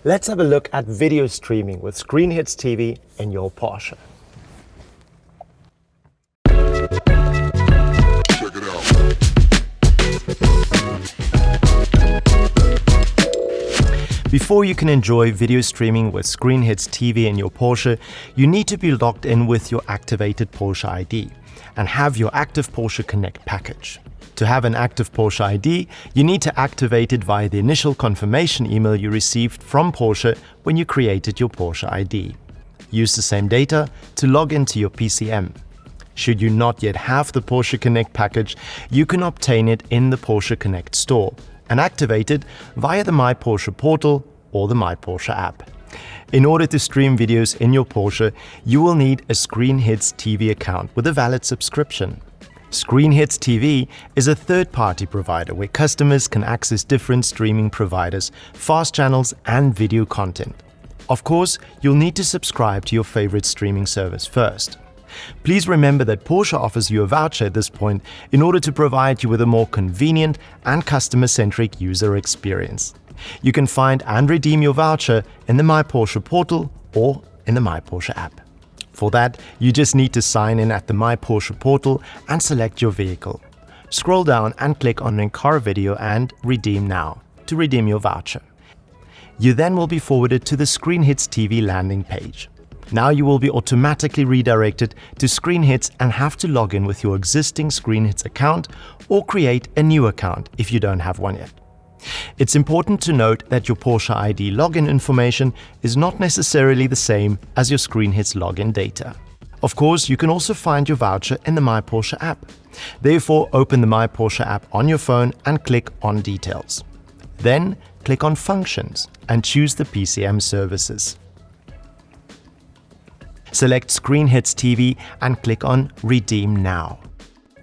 Let's have a look at video streaming with Screenhits TV in your Porsche. Check it out. Before you can enjoy video streaming with Screenhits TV in your Porsche, you need to be logged in with your activated Porsche ID and have your active Porsche Connect package. To have an active Porsche ID, you need to activate it via the initial confirmation email you received from Porsche when you created your Porsche ID. Use the same data to log into your PCM. Should you not yet have the Porsche Connect package, you can obtain it in the Porsche Connect store and activate it via the My Porsche portal or the My Porsche app. In order to stream videos in your Porsche, you will need a Screenhits TV account with a valid subscription. Screenhits TV is a third-party provider where customers can access different streaming providers, fast channels and video content. Of course, you'll need to subscribe to your favorite streaming service first. Please remember that Porsche offers you a voucher at this point in order to provide you with a more convenient and customer-centric user experience. You can find and redeem your voucher in the My Porsche portal or in the My Porsche app. For that, you just need to sign in at the My Porsche portal and select your vehicle. Scroll down and click on In-Car Video and Redeem Now to redeem your voucher. You then will be forwarded to the Screenhits TV landing page. Now you will be automatically redirected to Screenhits and have to log in with your existing Screenhits account or create a new account if you don't have one yet. It's important to note that your Porsche ID login information is not necessarily the same as your Screenhits login data. Of course, you can also find your voucher in the My Porsche app. Therefore, open the My Porsche app on your phone and click on Details. Then, click on Functions and choose the PCM services. Select Screenhits TV and click on Redeem Now.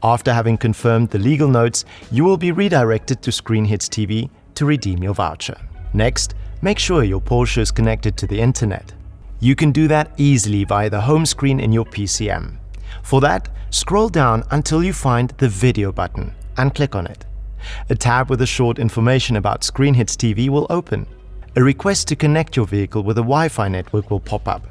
After having confirmed the legal notes, you will be redirected to Screenhits TV to redeem your voucher. Next, make sure your Porsche is connected to the internet. You can do that easily via the home screen in your PCM. For that, scroll down until you find the Video button and click on it. A tab with a short information about Screenhits TV will open. A request to connect your vehicle with a Wi-Fi network will pop up.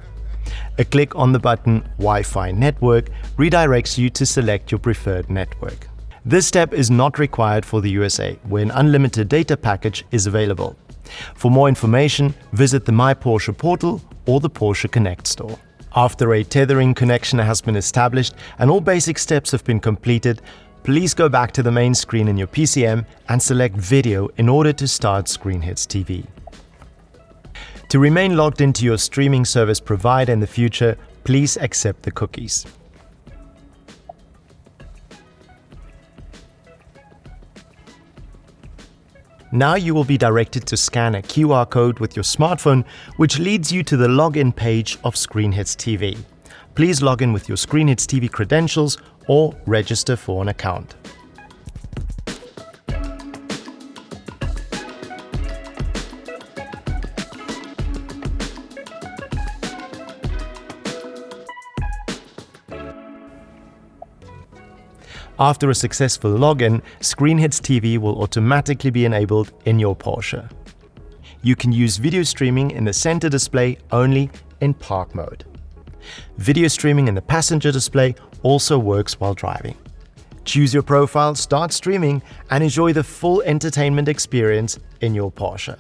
A click on the button Wi-Fi Network redirects you to select your preferred network. This step is not required for the USA, where an unlimited data package is available. For more information, visit the My Porsche portal or the Porsche Connect store. After a tethering connection has been established and all basic steps have been completed, please go back to the main screen in your PCM and select Video in order to start Screenhits TV. To remain logged into your streaming service provider in the future, please accept the cookies. Now you will be directed to scan a QR code with your smartphone, which leads you to the login page of Screenhits TV. Please log in with your Screenhits TV credentials or register for an account. After a successful login, Screenhits TV will automatically be enabled in your Porsche. You can use video streaming in the center display only in park mode. Video streaming in the passenger display also works while driving. Choose your profile, start streaming, and enjoy the full entertainment experience in your Porsche.